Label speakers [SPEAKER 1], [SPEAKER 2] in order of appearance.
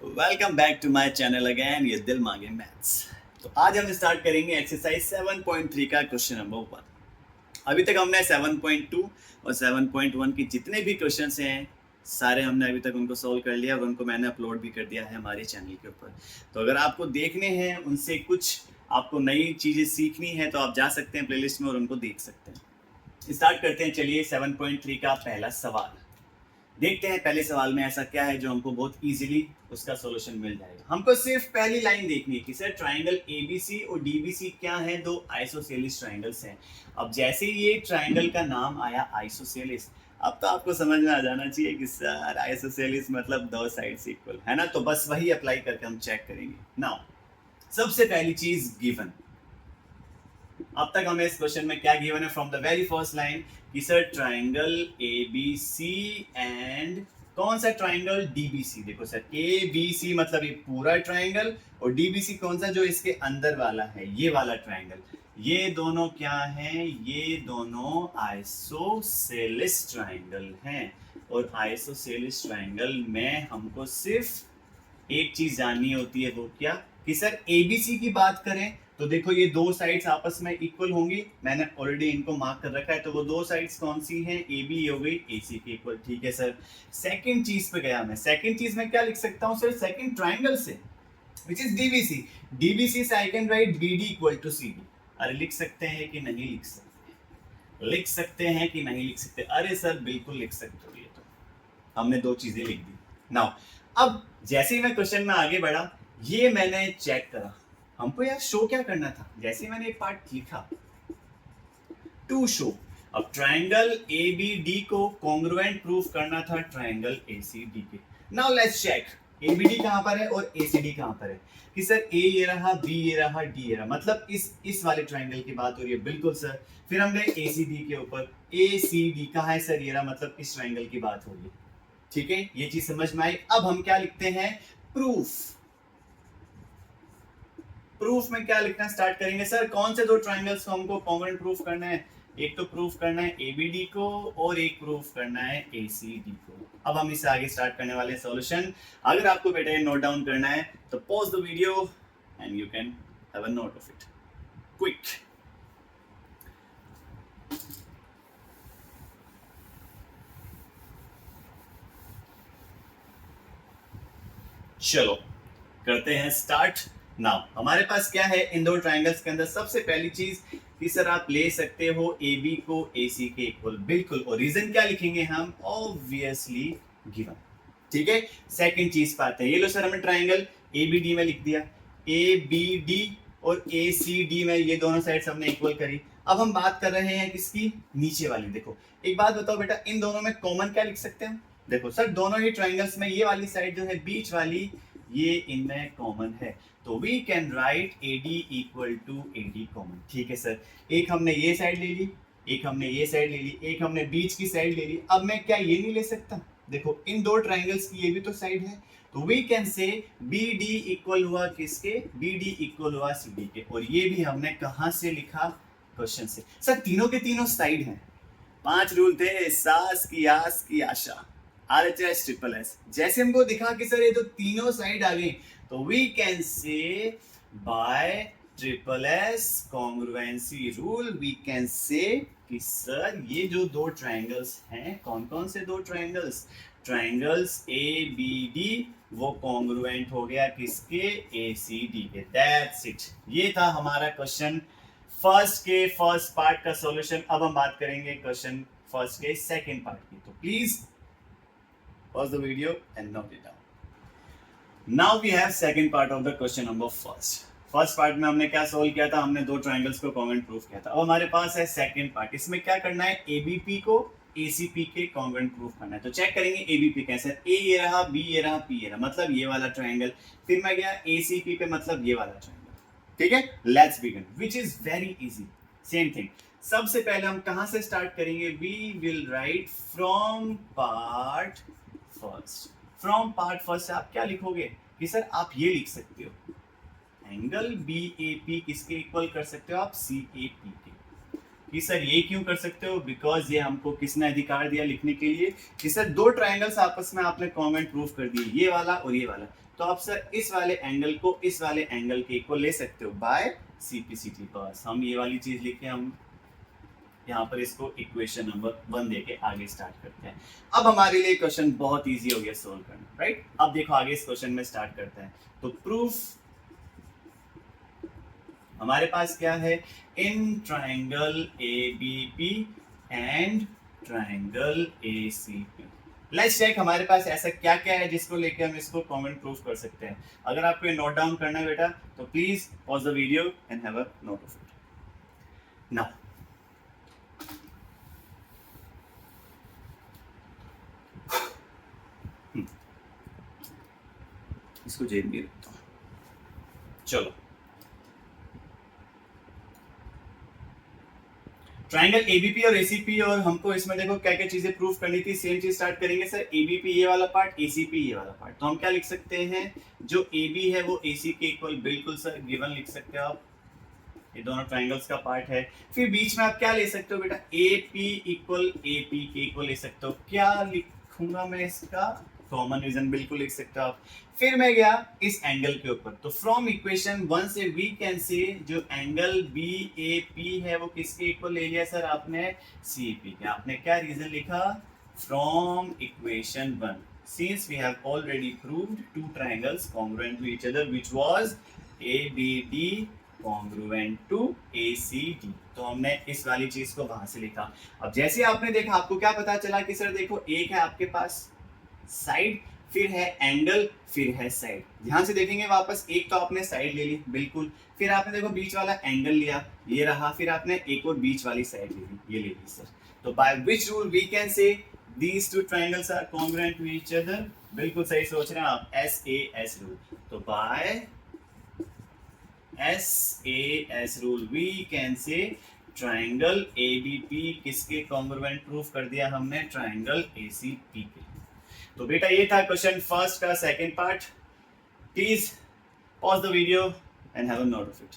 [SPEAKER 1] Welcome back to my channel again, ये दिल मांगे मैथ्स। तो आज हम स्टार्ट करेंगे एक्सरसाइज 7.3 का क्वेश्चन नंबर 1। अभी तक हमने 7.2 और 7.1 की जितने भी क्वेश्चंस हैं सारे हमने अभी तक उनको सॉल्व कर लिया और उनको मैंने अपलोड भी कर दिया है हमारे चैनल के ऊपर। तो अगर आपको देखने हैं, उनसे कुछ आपको नई चीज़ें सीखनी है तो आप जा सकते हैं प्लेलिस्ट में और उनको देख सकते हैं। स्टार्ट करते हैं, चलिए 7.3 का पहला सवाल देखते हैं। पहले सवाल में ऐसा क्या है जो हमको बहुत इजीली उसका सॉल्यूशन मिल जाएगा। हमको सिर्फ पहली लाइन देखनी है कि सर ट्राइंगल एबीसी और डीबीसी क्या है, दो आइसोसेलिस ट्राइंगल्स हैं। अब जैसे ही ये ट्राइंगल का नाम आया आइसोसेलिस, अब तो आपको समझ में आ जाना चाहिए कि सर आइसोसेलिस मतलब दो साइड्स इक्वल है ना। तो बस वही अप्लाई करके हम चेक करेंगे। नाउ सबसे पहली चीज गिवन, अब तक हमें इस क्वेश्चन में क्या गिवन है from the very first line कि sir triangle A B C and कौन सा ट्राइंगल डीबीसी। देखो सर ए बी सी मतलब ये पूरा ट्राइंगल और डीबीसी कौन सा जो इसके अंदर वाला है, ये वाला ट्राइंगल। ये दोनों क्या हैं, ये दोनों आइसोसेलिस ट्राइंगल हैं। और आइसोसेलिस ट्राइंगल में हमको सिर्फ एक चीज जाननी होती है, वो क्या कि सर एबीसी की बात करें तो देखो ये दो साइड्स आपस में इक्वल होंगी। मैंने ऑलरेडी इनको मार्क कर रखा है। तो वो दो साइड्स कौन सी हैं, ए बी हो गई ए सी की इक्वल। ठीक है सर। सेकंड चीज पे गया मैं। सेकंड चीज में क्या लिख सकता हूं सर, सेकंड ट्राइंगल से विच इज डीबीसी। डीबीसी से I can write B D equal to C D. अरे लिख सकते हैं कि नहीं लिख सकते, लिख सकते हैं कि नहीं लिख सकते। अरे सर बिल्कुल लिख सकते हो। ये तो हमने दो चीजें लिख दी। नाउ अब जैसे ही मैं क्वेश्चन में आगे बढ़ा, ये मैंने चेक करा, हमको यार शो क्या करना था। जैसे मैंने एक पार्ट लिखा टू शो, अब ट्राइंगल ए बी डी को कॉन्ग्रुएंट प्रूफ करना था ट्राइंगल ए सी डी के। Now let's check A B D कहां पर है और ए सी डी कहां पर है। कि सर ए ये रहा, बी ये रहा, डी ये रहा, मतलब इस वाले ट्राइंगल की बात हो रही है। बिल्कुल सर। फिर हम गए ए सी डी के ऊपर, ए सी डी कहां है सर, ये रहा, मतलब इस ट्राइंगल की बात हो रही है। ठीक है, ये चीज समझ में आई। अब हम क्या लिखते हैं, प्रूफ। प्रूफ में क्या लिखना स्टार्ट करेंगे सर, कौन से दो ट्राइंगल्स को हमको कॉन्ग्रुएंट प्रूफ करना है। एक तो प्रूफ करना है एबीडी को और एक प्रूफ करना है एसीडी को। अब हम इससे आगे स्टार्ट करने वाले सॉल्यूशन। अगर आपको बेटा ये नोट डाउन करना है तो pause the video and you can have a note of it quick. चलो करते हैं स्टार्ट। नाउ हमारे पास क्या है इन दो ट्राइंगल्स के अंदर, सबसे पहली चीज कि सर आप ले सकते हो ए बी को ए सी के इक्वल। बिल्कुल। और रीजन क्या लिखेंगे हम, ऑब्वियसली गिवन। ठीक है। सेकंड चीज पाते हैं, ये लो सर हमने ट्राइंगल ए बी डी में लिख दिया, ए बी डी और ए सी डी में ये दोनों साइड्स हमने इक्वल करी। अब हम बात कर रहे हैं किसकी, नीचे वाली। देखो एक बात बताओ बेटा, इन दोनों में कॉमन क्या लिख सकते हैं। देखो सर दोनों ही ट्राइंगल्स में ये वाली साइड जो है बीच वाली, ये इनमें कॉमन है। तो we can write A D equal to A D common. ठीक है सर। एक हमने ये साइड ले ली, एक हमने ये साइड ले ली, एक हमने बीच की साइड ले ली। अब मैं क्या ये नहीं ले सकता, देखो इन दो ट्राइंगल्स की ये भी तो साइड है। तो we can say B D equal हुआ किसके, बी डी इक्वल हुआ सी डी के। और ये भी हमने कहां से लिखा, क्वेश्चन से। सर तीनों के तीनों साइड हैं। 5 रूल थे, सास की आस की आशा, RHS ट्रिपल एस। जैसे हमको दिखा कि सर ये तो तीनों साइड आ गई, तो we can say by triple S congruency rule we can say कि सर ये जो दो ट्राइंगल्स हैं, कौन कौन से दो triangles, triangles A B D, वो कॉन्ग्रुएंट हो गया किसके, ए सी डी के। That's it. ये था हमारा क्वेश्चन फर्स्ट के फर्स्ट पार्ट का सॉल्यूशन। अब हम बात करेंगे क्वेश्चन फर्स्ट के सेकंड पार्ट की। तो please pause the video and note it down. Now we have second part of the question number first. First part में हमने क्या सोल्व किया था, हमने दो ट्राइंगल्स को कॉन्ग्रुएंट प्रूफ किया था। अब हमारे पास है सेकंड पार्ट। इसमें क्या करना है, एबीपी को एसीपी के कॉन्ग्रुएंट प्रूफ करना है। तो चेक करेंगे एबीपी कैसे, ए ये रहा, बी ये रहा, पी ये रहा, मतलब ये वाला ट्राइंगल। फिर मैं गया एसीपी पे, मतलब ये वाला ट्राइंगल। ठीक है, let's begin, which is very easy. Same thing, सबसे पहले हम कहां से स्टार्ट करेंगे, we will write from part first. From part first आप क्या लिखोगे कि सर आप ये लिख सकते हो एंगल बी ए पी किसके इक्वल कर सकते हो आप, सी ए पी के। कि सर ये क्यों कर सकते हो, बिकॉज ये हमको किसने अधिकार दिया लिखने के लिए कि सर दो ट्रायंगल्स आपस में आपने कॉन्ग्रुएंट प्रूफ कर दिए, ये वाला और ये वाला, तो आप सर इस वाले एंगल को इस वाले एंगल के इक्वल ले सकते हो बाय सीपीसीटी पास। हम ये वाली चीज लिखे, हम यहाँ पर इसको इक्वेशन नंबर 1 देके आगे स्टार्ट करते हैं। अब हमारे लिए क्वेश्चन बहुत इजी हो गया सोल्व करना, राइट। अब देखो आगे इस क्वेश्चन में स्टार्ट करते हैं। तो प्रूफ हमारे पास क्या है, in triangle ABP and triangle ACP. Let's check हमारे पास ऐसा क्या क्या है जिसको लेके हम इसको कॉमन प्रूफ कर सकते हैं। अगर आपको ये नोट डाउन करना है बेटा तो please pause the video and have a note of it now. इसको जेब में रखता हूं, चलो। ट्राइंगल एबीपी और एसीपी, और हमको इसमें देखो क्या क्या चीजें प्रूफ करनी थी। सेम चीज स्टार्ट करेंगे सर, एबीपी ये वाला पार्ट, एसीपी ये वाला पार्ट। तो हम क्या लिख सकते हैं, जो एबी है वो एसी के इक्वल, बिल्कुल सर गिवन लिख सकते हो आप, ये दोनों ट्राइंगल्स का पार्ट है। फिर बीच में आप क्या ले सकते हो बेटा, एपी इक्वल एपी के इक्वल ले सकते हो। क्या लिखूंगा मैं इसका, कॉमन रीजन बिल्कुल लिख सकते हो आप। फिर मैं गया इस एंगल के ऊपर, तो फ्रॉम इक्वेशन 1 से वी कैन से जो एंगल बी ए पी है वो किसके इक्वल ले लिया सर आपने, सी पी के। आपने क्या रीजन लिखा, from equation 1 since we have already proved two triangles congruent to each other which was ABD congruent to ACD, तो हमने इस वाली चीज को वहां से लिखा। अब जैसे आपने देखा आपको क्या पता चला कि सर देखो एक है आपके पास साइड, फिर है एंगल, फिर है साइड। ध्यान से देखेंगे वापस, एक तो आपने साइड ले ली बिल्कुल, फिर आपने देखो बीच वाला एंगल लिया, ये रहा, फिर आपने एक और बीच वाली साइड ले ली, ये ले ली सर। तो by which rule we can say these two triangles are congruent to each other, बिल्कुल सही सोच रहे हैं आप, SAS रूल। तो by SAS rule we can say triangle ABP किसके कॉन्ग्रुएंट प्रूफ कर दिया हमने, ट्राइंगल ACP के। तो बेटा ये था क्वेश्चन फर्स्ट का second part. Please pause the video and have a note of it.